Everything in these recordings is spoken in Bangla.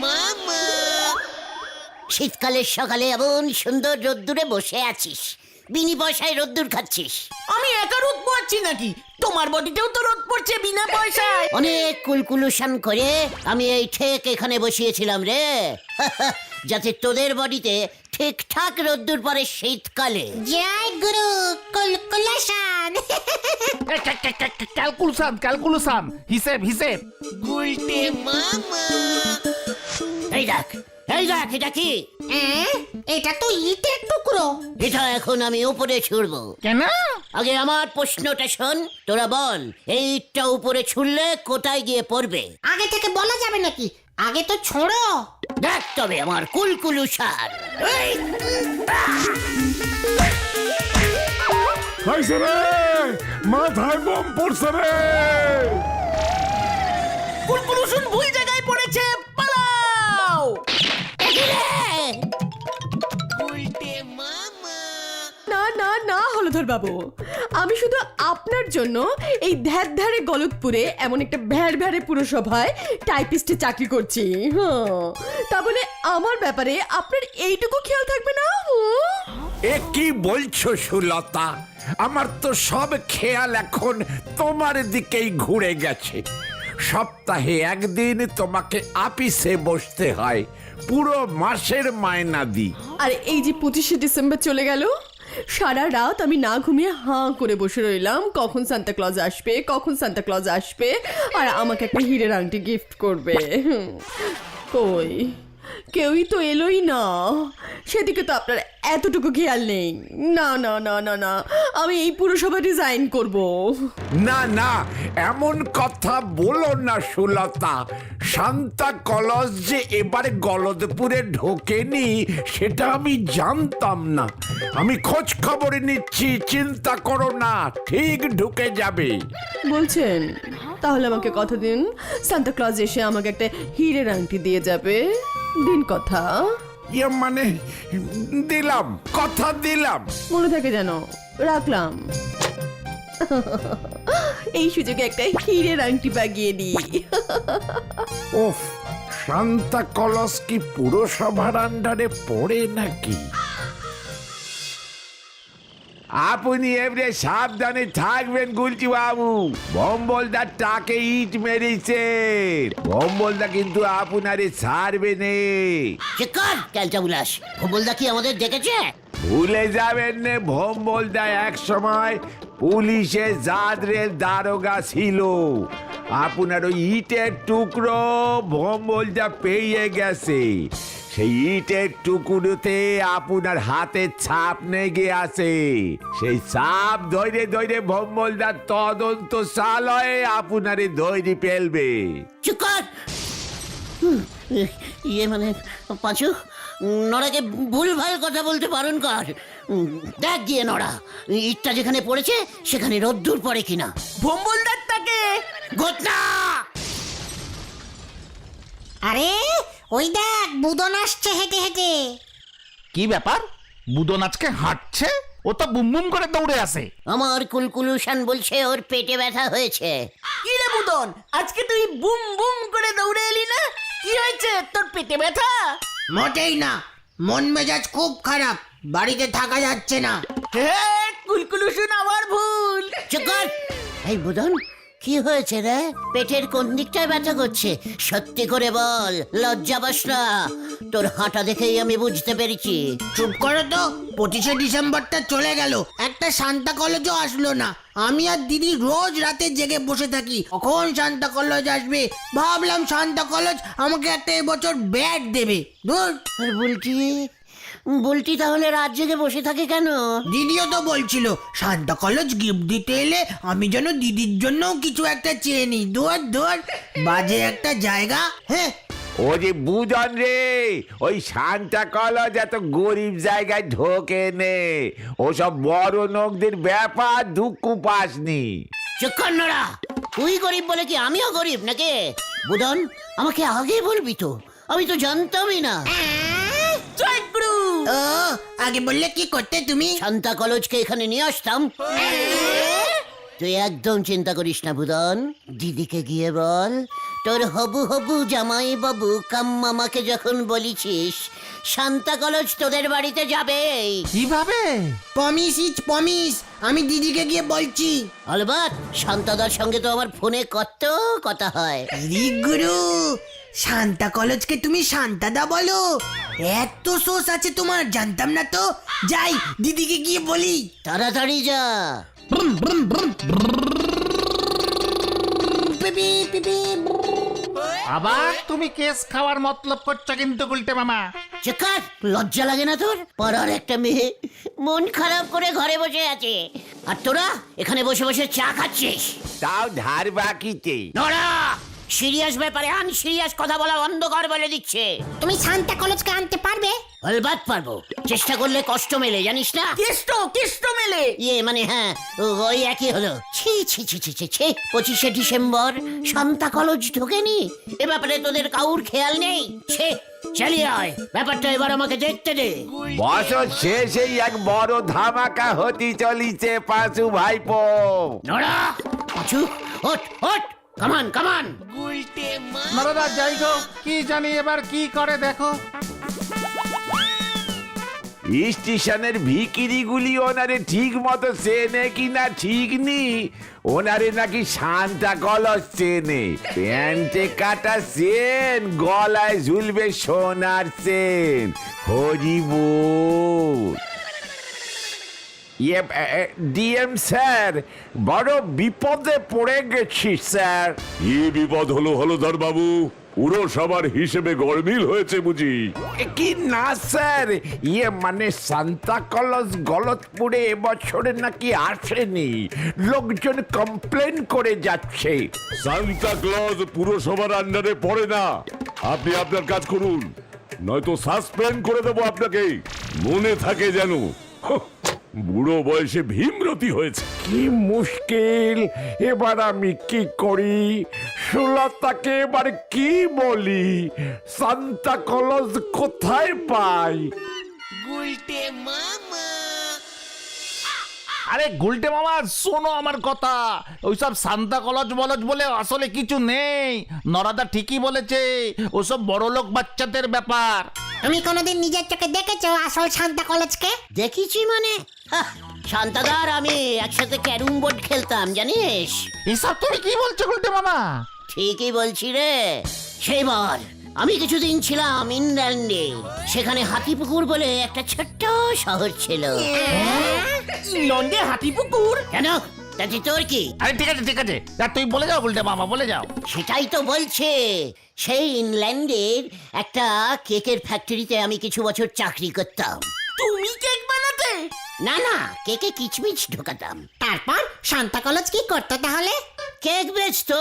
মামা। শীতকালের সকালে এমন সুন্দর রোদ্দুরে বসে আছিস, বিনি পয়সায় রোদ্দুর খাচ্ছিস। আমি একা রোদ পোয়াচ্ছি নাকি? তোমার বডিতেও তো রোদ পড়ছে বিনা পয়সায়। অনেক কুলকুলুশন করে আমি এই ঠেক এখানে বসিয়েছিলাম রে, যাতে তোদের বডিতে ঠিকঠাক রোদ্দুর পড়ে শীতকালে। জয় গুরু কুলকুলেশন। ক্যালকুলেশন হিসেব হিসেব। এই দেখ, এই দেখ, এটা কি? এটা তো ইটের টুকরো। এটা এখন আমি উপরে ছুড়বো। কেন? আগে আমার প্রশ্নটা শোন, তোরা বল, এই ইটটা উপরে ছুড়লে কোথায় গিয়ে পড়বে? আগে থেকে বলা যাবে নাকি? আগে তো ছোড়ো। দেখ তবে আমার কুলকুলু সার। খাইছে রে, মাথায় বোম পড়ছে রে। কুলকুলুশন ভুল জায়গায় পড়েছে, পালাও। না না না হলধর বাবু, আমি শুধু আপনার জন্য এই ধ্যারে গলতপুরে এমন একটা ভ্যাড় পুরসভায় টাইপিস্টে চাকরি করছি। তা বলে আমার ব্যাপারে আপনার এইটুকু খেয়াল থাকবে না? এ কি বলছো সুলতা? আমার তো সব খেয়াল এখন তোমার দিকেই ঘুরে গেছে। সপ্তাহে একদিন তোমাকে আপিসে বসতে হয়, পুরো মাসের মায়না দিই। আর এই যে 25শে ডিসেম্বর চলে গেল, সারা রাত আমি না ঘুমিয়ে হাঁ করে বসে রইলাম, কখন সান্তা ক্লজ আসবে, কখন সান্তা ক্লজ আসবে আর আমাকে একটা হীরের আংটি গিফট করবে। কই কেউই তো এলোই না, সেদিকে তো আপনার এতটুকু খেয়াল নেই। না না না না না, আমি এই পুরসভা রিজাইন করব। না না, এমন কথা বলো না সুলতা। সান্তা ক্লজ যে এবারে গলদপুরে ঢোকেনি সেটা আমি জানতাম না। আমি খোঁজ খবর নিচ্ছি, চিন্তা করো না, ঠিক ঢুকে যাবে। বলছেন? তাহলে আমাকে কথা দিন, সান্তা ক্লজ এসে আমাকে একটা হীরের আংটি দিয়ে যাবে। দিন কথা। ইয়ে মানে দিলাম, কথা দিলাম। মনে থাকে যেন, রাখলাম। এই সুযোগে একটা হীরের আংটি বাগিয়ে দিই। ওফ, সান্তা ক্লজ কি পুরসভার আন্ডারে পড়ে নাকি? আপনি এবারে সাবধানে থাকবেন গুলটি বাবু। ভম্বলদার টাকে ইট মেরেছে, ভম্বলদা কিন্তু আপনারে ছাড়বে নে। চিকন ক্যালটা বুলাস, ভোবলদা কি আমাদের দেখেছে? ভুলে যাবেন নে, ভম্বলদা এক সময় পুলিশে জাদরের দারোগা ছিল। আপনার ওই ইটের টুকরো ভম্বলদা পেয়ে গেছে। সেই ইটের টুকরোতে আপনার হাতের ছাপ নেগে আছে। সেই ছাপ ধরে ধরে ভম্বলদার তদন্ত চালয়ে আপনারে ধরে ফেলবে। চিকন ইয়ে মানে পাঁচু, নড়াকে ভুলভাল কথা বলতে বারণ কর। দেখ গিয়ে নড়া, ইটটা যেখানে পড়েছে সেখানে রোদ্দুর পড়ে কিনা। ভম্বলদার তাকে ঘটনা। আরে ওই দেখ, বুদন আসছে হেঁটে হেঁটে। কি ব্যাপার? বুদন আজকে হাঁটছে? ও তো বুম বুম করে দৌড়ে আসে। আমার কুলকুলুশন বলছে ওর পেটে ব্যথা হয়েছে। কি রে বুদন, আজকে তুই বুম বুম করে দৌড়ে এলি না? কি হয়েছে তোর, পেটে ব্যথা? মোটেই না, মন মেজাজ খুব খারাপ, বাড়িতে থাকা যাচ্ছে না। হ্যাঁ, কুলকুলুশন আবার ভুল। চুপ কর। এই বুদন, কি হয়েছে রে? পেটের কোন দিকটায় ব্যথা করছে? সত্যি করে বল, লজ্জা পাস না। তোর হাঁটা দেখেই আমি বুঝতে পেরেছি। চুপ করো তো, 25শে ডিসেম্বরটা চলে গেল, একটা সান্তা ক্লজও আসলো না। আমি আর দিদি রোজ রাতে জেগে বসে থাকি, কখন সান্তা ক্লজ আসবে। ভাবলাম সান্তা ক্লজ আমাকে একটা এবছর ব্যাট দেবে। ধুর, আর বুলটি তাহলে রাত জেগে বসে থাকে কেন? দিদিও তো বলছিল সান্তা ক্লজ গিফট দিতে এলে আমি যেন দিদির জন্য কিছু একটা চেয়ে নিই। ধর ধর, বাজে একটা জায়গা। হ্যাঁ, ও যে বুঝন রে, ওই সান্তা ক্লজ এত গরিব জায়গায় ঢোকে নে। ওসব বড় লোকদের ব্যাপার দুঃখ পাসনি। চুপ কর নড়া, তুই গরিব বলে কি আমিও গরিব নাকি? বুদন, আমাকে আগে বলবি তো, আমি তো জানতামই না। জয় গুরু। ও আগে বললে কি করতে তুমি? সান্তা ক্লজকে এখানে নিয়ে আসতাম। তুই একদম চিন্তা করিস না বুদন, দিদিকে গিয়ে বল তোর হবু হবু জামাই বাবু কাম মামাকে যখন বলিছিস শান্তা কলেজ তোদের বাড়িতে যাবে, কিভাবে? প্রমিস ইজ প্রমিস, আমি দিদিকে গিয়ে বলছি। অলবাত শান্তাদার সঙ্গে তো আমার ফোনে কত কথা হয়। আরে গুরু, শান্তা কলেজকে তুমি শান্তাদা বলো? এত সোস আছে তোমার, জানতাম না তো। যাই দিদিকে গিয়ে বলি। তাড়াতাড়ি যা। পিপি, পিপি। আবার তুমি কেস খাওয়ার মতলব করছো কিন্তু গুলটে মামা। চেকার, লজ্জা লাগে না তোর? পাড়ার একটা মেয়ে মন খারাপ করে ঘরে বসে আছে, আর তোরা এখানে বসে বসে চা খাচ্ছিস। তাও ধার বাকিতে। নোরা, সিরিয়াস ব্যাপারে আনসিরিয়াস কথা বলা বন্ধ কর বলে দিচ্ছে। তুমি সান্তা কলেজকে আনতে পারবে? অলবাত পারবো, চেষ্টা করলে কষ্ট মেলে জানিস না। কেষ্ট মেলে। ইয়ে মানে হ্যাঁ, ওই একই হলো। ছি ছি ছি ছি ছি ছি, 25শে ডিসেম্বর শান্তা কলেজ ঢোকেনি, এ ব্যাপারে তোদের কাউর খেয়াল নেই। ছে, চালিয়ে আয়, ব্যাপারটা এবার আমাকে দেখতে দে। বছর শেষেই এক বড় ধামাকা হতে চলিছে পাঁচু ভাইপো। নোরা, পাঁচু, ওঠ ওঠ, কামান কামান। নরদা যাই গো, কি জানি এবার কি করে দেখো। স্টেশনের ভিকিরিগুলি ওনারে ঠিক মতো চেনে কিনা ঠিক নি। ওনারে নাকি শান্তা কলেজ চেনে। প্যান্টে কাটা চেন, গলায় ঝুলবে সোনার চেন। হরিবোল। ডিএম স্যার, বড় বিপদে পড়ে গেছি স্যার। কি বিপদ হলো হলধর বাবু? পুরসভার হিসেবে গরমিল হয়েছে বুঝি? কি না স্যার, মানে সান্তা কলেজ গলতপুরে এবছরে নাকি আসেনি, লোকজন কমপ্লেন করে যাচ্ছে। সান্তা ক্লজ পুরসভার আন্ডারে পড়ে না। আপনি আপনার কাজ করুন, নয়তো সাসপেন্ড করে দেবো আপনাকে। মনে থাকে যেন। হুঁ, বুড়ো বয়সে ভীমরতি হয়েছে। কি মুশকিল, এবার আমি কি করি? সুলতাকে এবার কি বলি? সান্তা কলেজ কোথায় পাই? আরে গুলটে মামা, শোনো আমার কথা। ওইসব সান্তা কলেজ বলজ বলে আসলে কিছু নেই। নরাদা ঠিকই বলেছে, ওসব বড় লোক বাচ্চাদের ব্যাপার। তুমি কোনোদিন নিজের চোখে দেখেছো আসল সান্তা কলেজকে? দেখেছি মানে, শান্তাদার আমি একসাথে ক্যারম বোর্ড খেলতাম জানিস। এসব তুমি কি বলছো গুলটে মামা? ঠিকই বলছি রে। সেইবার আমি কিছুদিন ছিলাম ইংল্যান্ডে, সেখানে হাতিপুকুর বলে একটা ছোট্ট শহর ছিল। ইংল্যান্ডে হাতিপুকুর? কেন, তাতে তোর কি? আরে ঠিক আছে ঠিক আছে, তা তুই বলে যাও গুলটে মামা, বলে যাও। সেটাই তো বলছে। সেই ইংল্যান্ডের একটা কেকের ফ্যাক্টরিতে আমি কিছু বছর চাকরি করতাম। তুমি কেক বানাতে? না না, কেকে কিচমিচ ঢোকাতাম। তারপর সান্তা কলেজ কি করতো তাহলে? কেক বেচতো,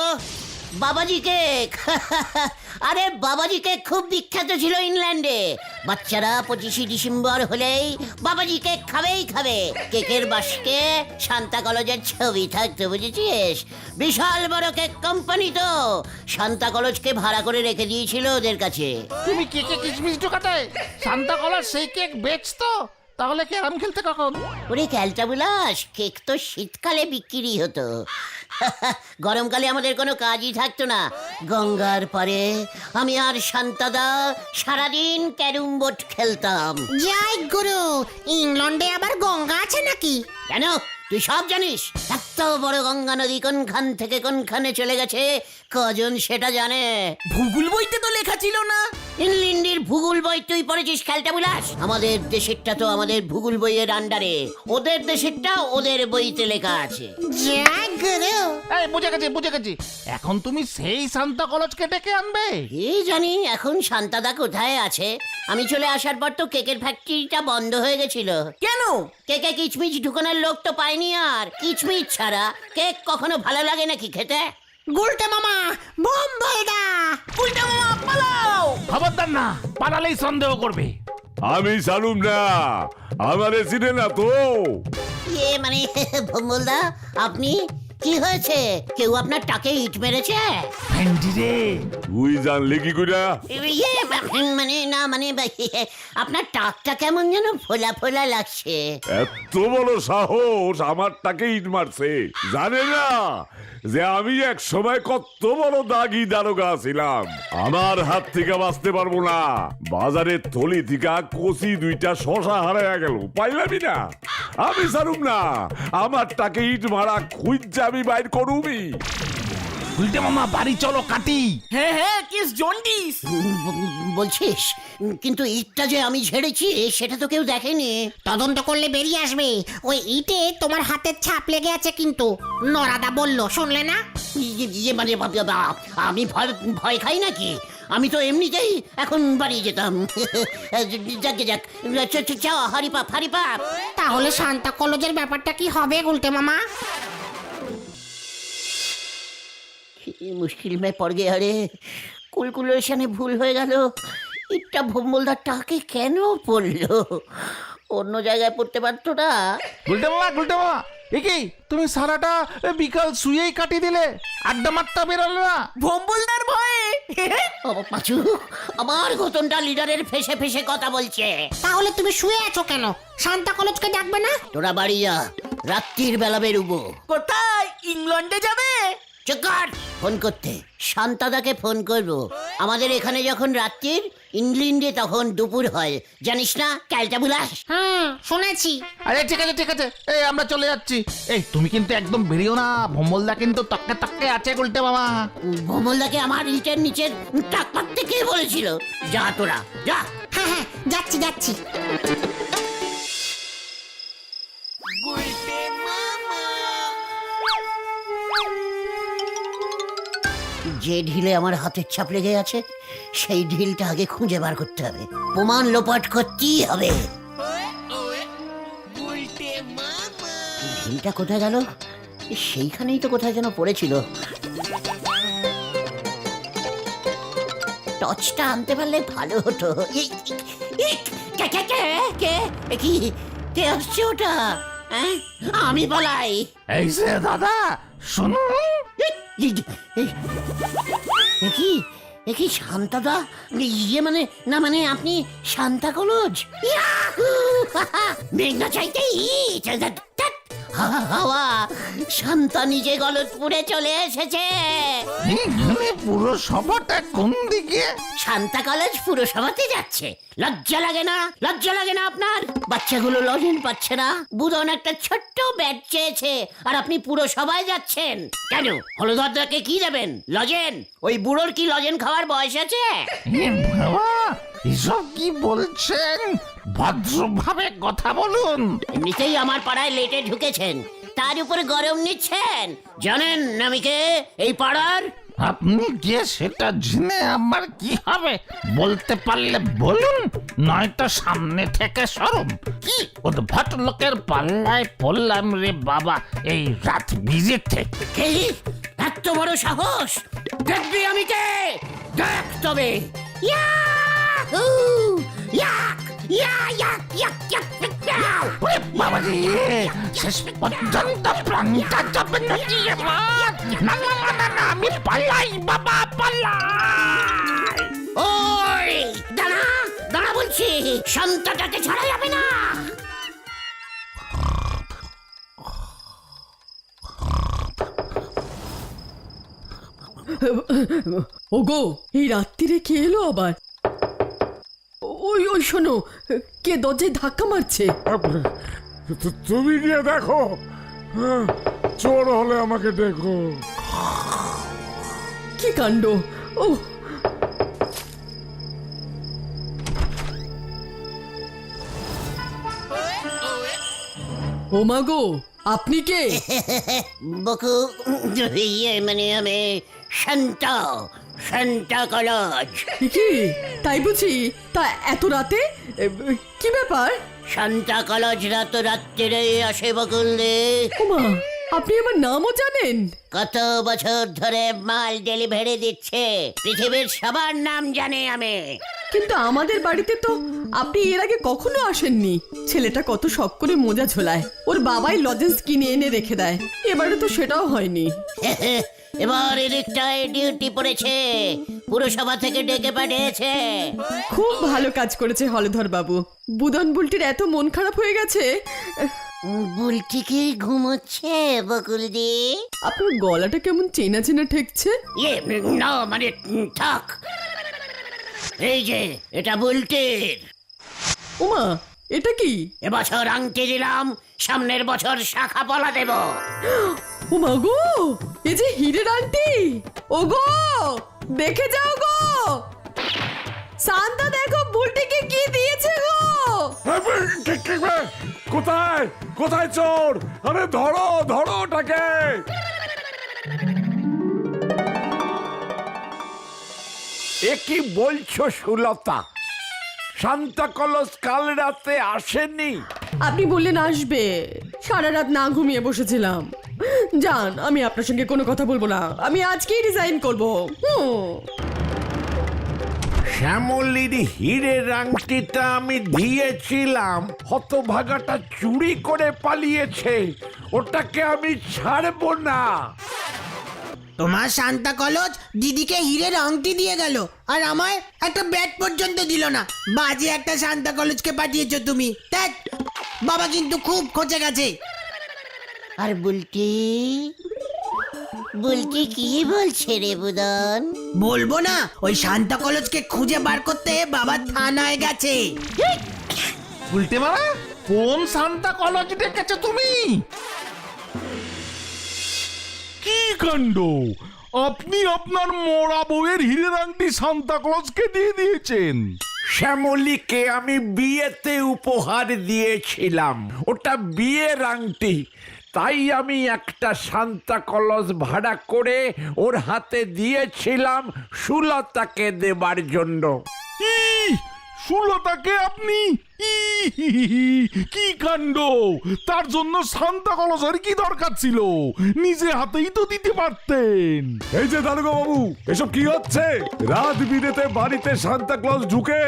বাবাজি কেক। আরে বাবাজি কেক খুব বিখ্যাত ছিল ইংল্যান্ডে। বাচ্চারা 25শে ডিসেম্বর হলেই বাবাজি কেক খাবেই খাবে। কেকের বাস্কে শান্তা কলেজের ছবি থাকতো, বুঝেছিস? বিশাল বড় কেক কোম্পানি তো, শান্তা কলেজকে ভাড়া করে রেখে দিয়েছিল ওদের কাছে। তুমি কেকে কিচমিচ ঢোকাতে? সান্তা কলেজ সেই কেক বেচতো? তাহলে ক্যারাম খেলতে কখন? ওরে ক্যালটা বুলাস, কেক তো শীতকালে বিক্রি হতো। গরমকালে আমাদের কোনো কাজই থাকতো না। গঙ্গার পারে আমি আর শান্তাদা সারাদিন ক্যারম বোর্ড খেলতাম। জয় গুরু, ইংল্যান্ডে আবার গঙ্গা আছে নাকি? কেন, তুই সব জানিস? এত বড় গঙ্গা নদী কোনখান থেকে কোনখানে চলে গেছে কজন সেটা জানে? ভূগোল বইতে তো লেখা ছিল না। ইংল্যান্ডের ভূগোল বই তুই পড়েছিস খেলটা বুলাস? আমাদের দেশেরটা তো আমাদের ভূগোল বইয়ের আন্ডারে, ওদের দেশেরটা ওদের বইতে লেখা আছে। জয় গুরু। এই বুঝে গেছি বুঝে গেছি, এখন তুমি সেই সান্তা কলেজকে ডেকে আনবে? কি জানি এখন শান্তাদা কোথায় আছে। আমি চলে আসার পর তো কেকের ফ্যাক্টরিটা বন্ধ হয়ে গেছিল। কেন? কেকে কিচমিচ ঢুকানোর লোক তো পাইনি আর। কিচমিচ ছাড়া কেক কখনো ভালো লাগে নাকি খেতে? গুলটে মামা বোম বলদা। উল্টা মামা পালাও! খবরদার না, পালালেই সন্দেহ করবে। আমি জানুম না, আমারে চিনে না তো। ইয়ে মানে ভম্বলদা, আপনি কি হয়েছে? কেউ আপনার টাকে ইট মেরেছে? ভেন্ডি রে, তুই জানলি কি কইরা? ইয়ে, মানে না মানে আপনার টাকটা কেমন যেন ফোলা ফোলা লাগছে। এত বড় সাহস আমার টাকে ইট মারছে, জানে না যে আমি এক সময় কত বড় দাগি দারোগা ছিলাম। আমার হাত থেকে বাঁচতে পারবো না। বাজারের থলি থেকে কচি দুইটা শশা হারাইয়া গেল, পাইলামই না। আমি ছাড়ুম না, আমার টাকে ইট মারা খুঁজছে আমি বাইর করুমি। উল্টে মামা বাড়ি চলো কাটি। হ্যাঁ হ্যাঁ, কিস জন্ডিস। বলছিস, কিন্তু ইটটা যে আমি ঝেড়েছি সেটা তো কেউ দেখেনি। তদন্ত করলে বেরিয়ে আসবে ওই ইটে তোমার হাতের ছাপ লেগে আছে কিন্তু নরাদা বললো, শুনলে না? ইয়ে মানে আমি ভয় ভয় খাই নাকি? আমি তো এমনিতেই এখন বাড়ি যেতাম। যাকে যাক, হারিপাপ হারিপাপ। তাহলে শান্তা কলেজের ব্যাপারটা কি হবে গুলটে মামা? মুশকিল মে পড় গে। আরে ক্যালকুলেশনে ভুল হয়ে গেল। ইটটা ভম্বলদার টাকে কেন পড়লো? অন্য জায়গায় পড়তে পারতো না? উল্টে মামা কি তুমি সারাটা বিকাল শুয়েই কাটি দিলে, আড্ডা মারতে বেরোলে না? ভম্বলদার ভয়ে। পাঁচু, আমার ঘটনটা লিডারের ফেসে ফেসে কথা বলছে। তাহলে তুমি শুয়ে আছো কেন? শান্তা কলেজকে ডাকবে না? তোরা বাড়ি যা, রাত্রির বেলা বেরুবো। কোথায়? ইংল্যান্ডে যাবে? চকার ফোন করতে শান্তাদাকে ফোন করব। আমাদের এখানে যখন রাত্রির, ইংল্যান্ডে তখন দুপুর হয়, জানিস না ক্যালটা বুলাস? শুনেছি। আরে ঠিক আছে, এই আমরা চলে যাচ্ছি। এই তুমি কিন্তু একদম বেরিও না, ভম্বলদা কিন্তু তককে তককে আছে উল্টে মামা। ভোমলদাকে আমার ইটের নিচে টাক পাততে কে বলেছিল? যা তোরা যা। হ্যাঁ হ্যাঁ, যাচ্ছি যাচ্ছি। যে ঢিলে আমার হাতের ছাপ লেগে আছে সেই ঢিলটা আগে খুঁজে বার করতে হবে, প্রমাণ লোপাট করতেই হবে। ঢিলটা কোথায় গেল? সেইখানেই তো কোথায় যেন পড়েছিল। টর্চটা আনতে পারলে ভালো হতো। কে আসছে ওটা? আমি বলাই। এই যে দাদা শোনো, কি শান্তাদা? ইয়ে মানে না মানে আপনি শান্তা কলেজ? মেঘনা চাইতেই হাওয়া, শান্তা নিজে গলতপুরে চলে এসেছে। এখানে পুরো সভাটা কোন দিকে? শান্তা কলেজ পুরসভাতে যাচ্ছে। লজ্জা লাগে না? লজ্জা লাগে না আপনার? বাচ্চাগুলো লজেন পাচ্ছে না, বুদন একটা ছোট্ট ব্যাট চেয়েছে, আর আপনি পুরসভায় যাচ্ছেন কেন? হলদরদাকে কি দেবেন? লজেন? ওই বুড়োর কি লজেন খাওয়ার বয়স আছে? এ বাবা, এসব কি বলছেন? ভদ্রভাবে কথা বলুন। এমনিতেই আমার পাড়ায় লেটে ঢুকেছেন, তার উপরে গরম নিচ্ছেন। জানেন আমি কে এই পাড়ার? আপনি কে সেটা জেনে আমার কি হবে? বলতে পারলে বলুন, নয়তো সামনে থেকে সরুন। কি উদ্ভট লোকের পাল্লায় পড়লাম রে বাবা এই রাত ভিজিতে। কে? এত বড় সাহস? দেখবি আমি কে? দেখ তবে। ইয়াহু! ইয়াক! ইয়াক! ইয়াক! ইয়াক! ইয়াক! ওরে বাবা রে, শেষ পর্যন্ত প্রাণটা যাবে না কি আমার? না না না না না, আমি পালাই বাবা, পালাই। ওই দাঁড়া, দাঁড়া বলছি, শান্তাটাকে ছাড়া যাবে না। ওগো, এই রাত্রিরে কে এলো আবার? ওই ওই শোনো, কে দরজায় ধাক্কা মারছে? তুমি গিয়ে দেখো, চোর হলে আমাকে দেখো। কি কাণ্ড! ও ও মা গো, আপনি কে? বকু, ইয়ে মানে আমি শান্তা, শান্তা কলেজ। কি তাই বুঝি? তা এত রাতে কি ব্যাপার? শান্তা কলেজ রাত রাত্রে আসে বকুল দে। ওমা, আপনি আমার নামও জানেন? কত বছর ধরে মাল ডেলিভারি দিচ্ছে, পৃথিবীর সবার নাম জানে আমি। কিন্তু আমাদের বাড়িতে তো আপনি এর আগে কখনো আসেননি। ছেলেটা কত শখ করে মোজা ঝোলায়, ওর বাবাই লজেন্স কিনে এনে রেখে দেয়। এবারে তো সেটাও হয়নি। এবার এদিকটায় ডিউটি পড়েছে, পুরসভা থেকে ডেকে পাঠিয়েছে। খুব ভালো কাজ করেছে হলধর বাবু। বুদন বুলটির এত মন খারাপ হয়ে গেছে। বুলটি কি ঘুমোচ্ছে বকুলদি? আপনার গলাটা কেমন চেনা চেনা ঠেকছে। না মানে থাক। এই যে এটা বুলটির। ওমা, এটা কি? এবছর আংটি দিলাম, সামনের বছর শাখা পলা দেব। ওমা গো, এই যে হীরের আংটি। ও গো, দেখে যাও গো। শান্তা দেখো বুলটিকে কি দিয়েছে গো। কোথায় কোথায় চোর? আরে ধরো ধরো ওটাকে। এ কি বলছো সুলতা? সান্তা ক্লজ কাল রাতে আসেনি? আপনি বললেন আসবে, সারা রাত না ঘুমিয়ে বসেছিলাম। জান, আমি আপনার সঙ্গে কোনো কথা বলবো না, আমি আজকেই রিজাইন করবো। শ্যামলির হীরের আংটিটা আমি দিয়েছিলাম, হতভাগাটা চুরি করে পালিয়েছে, ওটাকে আমি ছাড়বো না। তোমার সান্তা কলজ দিদিকে হীরের আংটি দিয়ে গেল, আর আমায় একটা ব্যাট পর্যন্ত দিল না। বাজে একটা সান্তা কলজকে পাঠিয়েছো তুমি। ধ্যাৎ, বাবা কিন্তু খুব খচে গেছে। আর বুলটি বুলটি কি বলছে রে বুদন? বলবো না, ওই সান্তা কলজকে খুঁজে বার করতে বাবা থানায় গেছে। উল্টে মারা, কোন সান্তা কলজ ডেকেছো তুমি? কি কাণ্ড! আপনি আপনার মরা বউয়ের হীরের আংটি সান্তা ক্লজকে দিয়ে দিয়েছেন। শ্যামলীকে আমি বিয়েতে উপহার দিয়েছিলাম, ওটা বিয়ের আংটি, তাই আমি একটা সান্তা ক্লজ ভাড়া করে ওর হাতে দিয়েছিলাম সুলতাকে দেবার জন্য। সুলতাকে আপনি কি কাণ্ড! তার জন্য সান্তা ক্লজের কি দরকার ছিল? নিজে হাতেই তো দিতে পারতেন। এই যে দারোগা বাবু, এসব কি হচ্ছে? রাত বিরেতে বাড়িতে সান্তা ক্লজ ঢুকে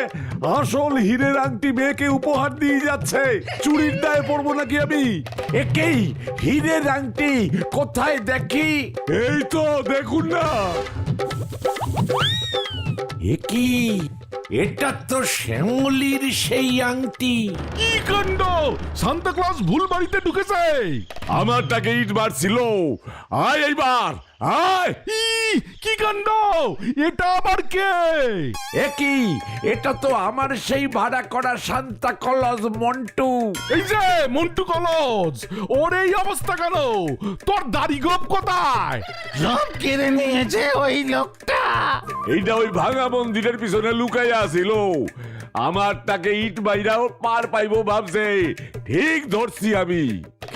আসল হীরের আংটি মেয়েকে উপহার দিয়ে যাচ্ছে। চুরির দায়ে পড়বো নাকি আমি? একেই হীরের আংটি কোথায় দেখি? এই তো দেখুন না। একি, এটা তো শ্যামলীর সেই আংটি। কি কাণ্ড! সান্তা ক্লজ ভুল বাড়িতে ঢুকেছে। আমারটাকে ইট মারছিল। আয় এইবার আয়। কি কাণ্ড! এটা আবার কে? একি, এটা তো আমার সেই ভাড়া করা সান্তা ক্লজ মন্টু। এই যে মন্টু কলজ, ওর এই অবস্থা কেন? তোর দাড়ি গোপ কোথায়? সব কেড়ে নিয়েছে ওই লোকটা। এইটা ওই ভাঙা মন্দিরের পিছনে লুকাইয়া আছিল। আমারটাকে ইট বাইরাও পার পাইবো ভাবছে। ঠিক ধরছি আমি।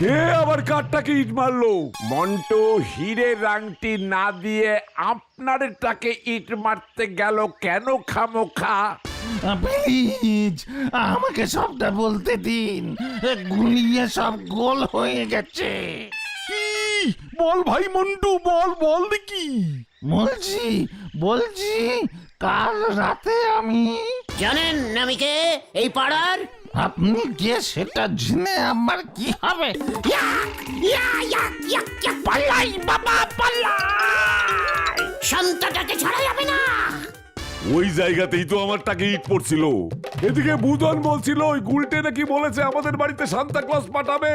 কে আবার কারটাকে ইট মারলো? মন্টু হীরের আংটি না দিয়ে আপনারটাকে ইট মারতে গেল কেন খামোখা? প্লিজ আমাকে সবটা বলতে দিন, গুলিয়ে সব গোল হয়ে গেছে। কি বল ভাই মন্টু, বল বল দেখি। বলছি কাল রাতে আমি। জানেন আমি কে এই পাড়ার? আপনি কে সেটা জেনে আমার কি হবে? পাল্লাই বাবা পাল্লাই, শান্তাটাকে ছাড়া যাবে না। ওই জায়গাতেই তো আমারটাকে ইট পড়ছিল। এদিকে বুদন বলছিল ওই গুলটে নাকি বলেছে আমাদের বাড়িতে সান্তা ক্লজ পাঠাবে,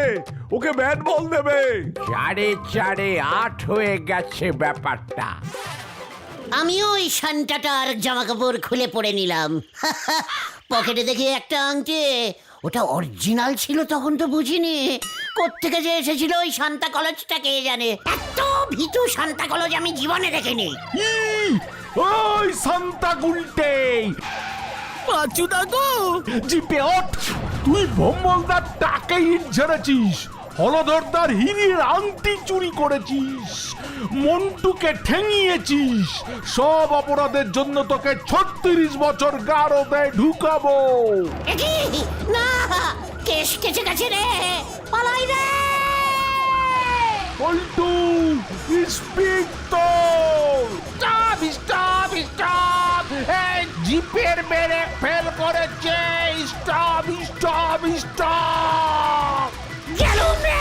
ওকে ব্যাট বল দেবে। 8.5 হয়ে গেছে ব্যাপারটা। আমিও ওই শান্তাটার জামা কাপড় খুলে পরে নিলাম। পকেটে দেখি একটা আংটি, ওটা অরিজিনাল ছিল তখন তো বুঝিনি। কোত্থেকে যে এসেছিল ওই সান্তা কলেজটা কে জানে। এত ভীতু সান্তা কলেজ আমি জীবনে দেখিনি। ওই সান্তা গুলটে, পাঁচুদা গো, জিপে ওঠ। তুই ভম্বলদার টাকে ইট ঝেড়েছিস, হলধরদার হীরের আংটি চুরি করেছিস, মন্টুকে ঠেঙিয়েছিস। সব অপরাধের জন্য তোকে 36 বছর গারদে ঢুকাবো। না, কেস কেচে গেছে রে, পালাই রে। পল্টু, ইন্সপেক্টর! স্টপ! এই জিপের ব্রেক ফেল করেছে। Stop stop stop. গেলুম রে!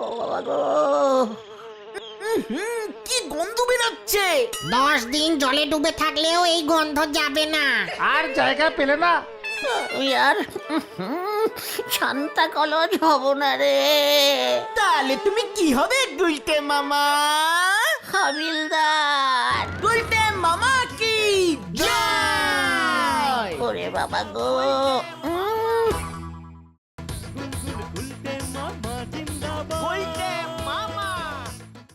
ও বাবা গো! কি গন্ধ বেরোচ্ছে! 10 দিন জলে ডুবে থাকলেও এই গন্ধ যাবে না। আর জায়গা পেলে না? আমি আর শান্তা কলজ হব না রে। তাহলে তুমি কি হবে গুলটে মামা? হাবিলদার! গুলটে মামা কি জয়! ওরে বাবা গো!